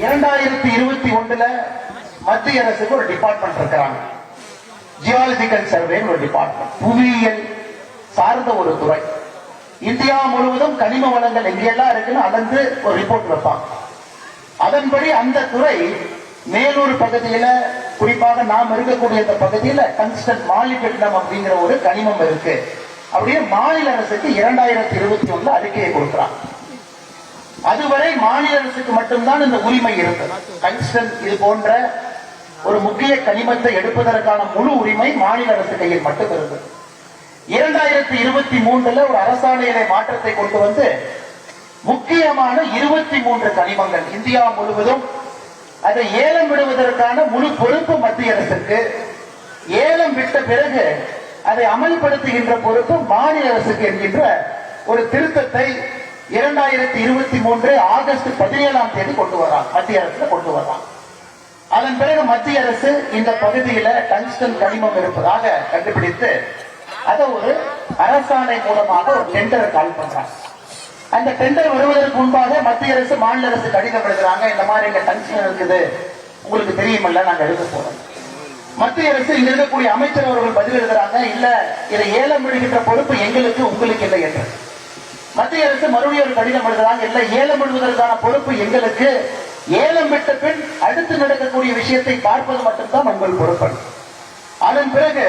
2021 மத்திய அரசுக்கு ஒரு டிபார்ட்மெண்ட் இருக்கிறாங்க. ஜியாலஜிக்கல் சர்வே ஒரு டிபார்ட்மெண்ட், புவியியல் சார்ந்த ஒரு துறை. இந்தியா முழுவதும் கனிம வளங்கள் எங்கெல்லாம் இருக்குன்னு அளந்து ஒரு ரிப்போர்ட் வைப்பாங்க. அதன்படி அந்த துறை மேலூர் பகுதியில, குறிப்பாக நாம் இருக்கக்கூடிய இந்த பகுதியில டங்ஸ்டன் மாலிப்டினம் அப்படிங்கிற ஒரு கனிமம் இருக்கு அப்படியே மாநில அரசுக்கு 2021 அறிக்கையை கொடுக்கிறாங்க. அதுவரை மாநில அரசுக்கு மட்டும்தான் இந்த உரிமை இருந்தது. டங்ஸ்டன் இது போன்ற ஒரு முக்கிய கனிமத்தை எடுப்பதற்கான முழு உரிமை மாநில அரசு கையில் மட்டும் இருந்தது. 2023 ஒரு அரசாணையிலே மாற்றத்தை கொண்டு வந்து முக்கியமான 23 கனிமங்கள் இந்தியா முழுவதும் அதை ஏலம் விடுவதற்கான முழு பொறுப்பு மத்திய அரசுக்கு, ஏலம் விட்ட பிறகு அதை அமல்படுத்துகின்ற பொறுப்பு மாநில அரசுக்கு என்கின்ற ஒரு திருத்தத்தை 2023 ஆகஸ்ட் 17 கொண்டு வர்றாங்க, மத்திய அரசு கொண்டு வர்றாங்க. அதன் பிறகு மத்திய அரசு இந்த பகுதியில டங்ஸ்டன் கனிமம் இருப்பதாக கண்டுபிடித்து அதை ஒரு அரசாணை மூலமாக ஒரு டெண்டரை கால் பண்றாங்க. அந்த டெண்டர் வருவதற்கு முன்பாக மத்திய அரசு மாநில அரசு கடிதம் எழுதுறாங்க, இந்த மாதிரி இங்க டங்ஸ்டன் இருக்குது, உங்களுக்கு தெரியுமல்ல, நாங்க எடுக்க போறோம். மத்திய அரசு இங்க இருக்கக்கூடிய அமைச்சர் அவர்கள் பதில் எழுதுறாங்க, இல்ல இதை ஏலம் விடுகின்ற பொறுப்பு எங்களுக்கு, உங்களுக்கு இல்லை என்று. மத்திய அரசு மறுபடியும் ஒரு கடிதம் எழுதுறாங்க, இல்ல ஏலம் விடுவதற்கான பொறுப்பு எங்களுக்கு, ஏலம் விட்ட பின் அடுத்து நடக்கக்கூடிய விஷயத்தை பார்ப்பது மட்டும்தான் உங்கள் பொறுப்பு. அதன் பிறகு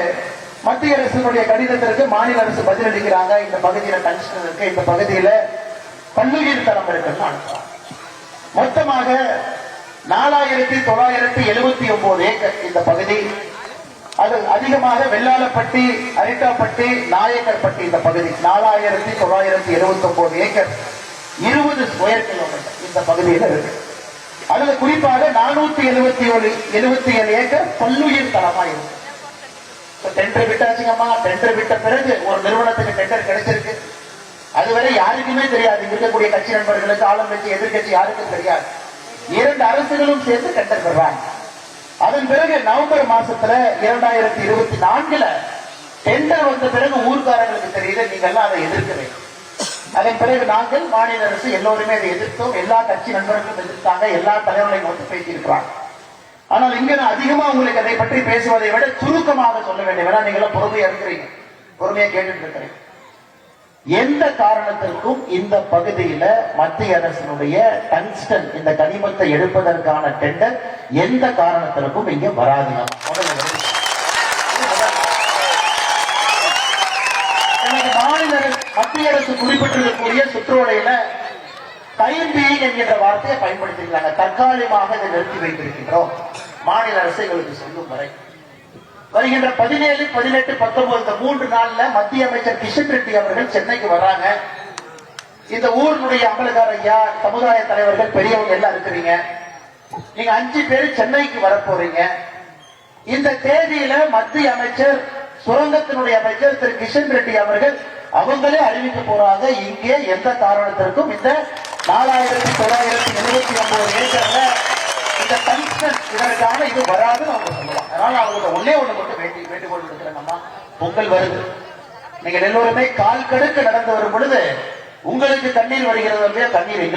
மத்திய அரசினுடைய கடிதத்திற்கு மாநில அரசு பதிலளிக்கிறாங்க, இந்த பகுதியில டங்ஸ்டன் இருக்கு, இந்த பகுதியில பல்லுயிர் தரம் இருக்குன்னு அனுப்புறாங்க. மொத்தமாக 4979 ஏக்கர் இந்த பகுதி. அது அதிகமாக வெள்ளாளப்பட்டி, அரிட்டாப்பட்டி, நாயக்கர்பட்டி இந்த பகுதி 4979 ஏக்கர், 20 ஸ்கொயர் கிலோமீட்டர் இந்த பகுதியில் இருக்கு. அதுல குறிப்பாக 477 ஏக்கர் பல்லுயிர் தரமா இருக்கு. டெண்டர் விட்டாச்சுங்கம்மா. டெண்டர் விட்ட பிறகு ஒரு நிறுவனத்துக்கு டெண்டர் கிடைச்சிருக்கு. அதுவரை யாருக்குமே தெரியாது, இருக்கக்கூடிய கட்சி நண்பர்களுக்கு, ஆளுங்கட்சி எதிர்கட்சி யாருக்கும் தெரியாது. 2 அரசுகளும் சேர்ந்து டெண்டர் பெறாங்க. அதன் பிறகு நவம்பர் மாசத்துல 2024 டெண்டர் வந்த பிறகு ஊர்காரங்களுக்கு தெரியுது, நீங்க எல்லாம் அதை எதிர்க்கிறீங்க. அதன் பிறகு நாங்கள் மாநில அரசு எல்லோருமே அதை எதிர்த்தோம், எல்லா கட்சி நண்பர்களும் எதிர்த்தாங்க, எல்லா தலைவர்களையும் வந்து பேசியிருக்கிறாங்க. ஆனால் இங்க நான் அதிகமா உங்களுக்கு அதை பற்றி பேசுவதை விட சுருக்கமாக சொல்ல வேண்டும். ஏன்னா நீங்க எல்லாம் பொறுமையா இருக்கிறீங்க, பொறுமையா கேட்டுட்டு இருக்கிறீங்க. எந்த காரணத்திற்கும் இந்த பகுதியில மத்திய அரசினுடைய டங்ஸ்டன் இந்த கனிமத்தை எடுப்பதற்கான டெண்டர் எந்த காரணத்திற்கும் இங்க வராது. மத்திய அரசு குறிப்பிட்டிருக்கக்கூடிய சுற்றுவலையில டைம் பீயிங் என்கின்ற வார்த்தையை பயன்படுத்திருக்காங்க. தற்காலிகமாக இதை நிறுத்தி வைத்திருக்கின்றோம் மாநில அரசு எங்களுக்கு சொல்லும் வரை. வருகின்ற 17, 18, 19 இந்த 3 நாள்ல மத்திய அமைச்சர் கிஷன் ரெட்டி அவர்கள் சென்னைக்கு வர்றாங்க. இந்த ஊரினுடைய அமலகார ஐயா, சமுதாய தலைவர்கள், பெரியவங்க எல்லாம் இருக்கிறீங்க. நீங்க 5 பேர் சென்னைக்கு வர போறீங்க. இந்த தேதியில மத்திய அமைச்சர், சுரங்கத்தினுடைய அமைச்சர் திரு கிஷன் ரெட்டி அவர்கள் அவங்களே அறிவிக்க போறாங்க, இங்கே எந்த காரணத்திற்கும் இந்த 4979 ஏக்கர்ல இந்த டங்ஸ்டன் இதற்கான இது வராதுன்னு அவங்க சொல்லுவாங்க. அதனால அவங்கள்ட்ட ஒன்னே ஒண்ணு மட்டும் வேண்டுகோள் விடுக்கிறேன். பொங்கல் வருது, நீங்கள் எல்லோருமே கால் கடுக்க நடந்து வரும் பொழுது உங்களுக்கு தண்ணீர் வருகிறது, தண்ணீர் எங்களுக்கு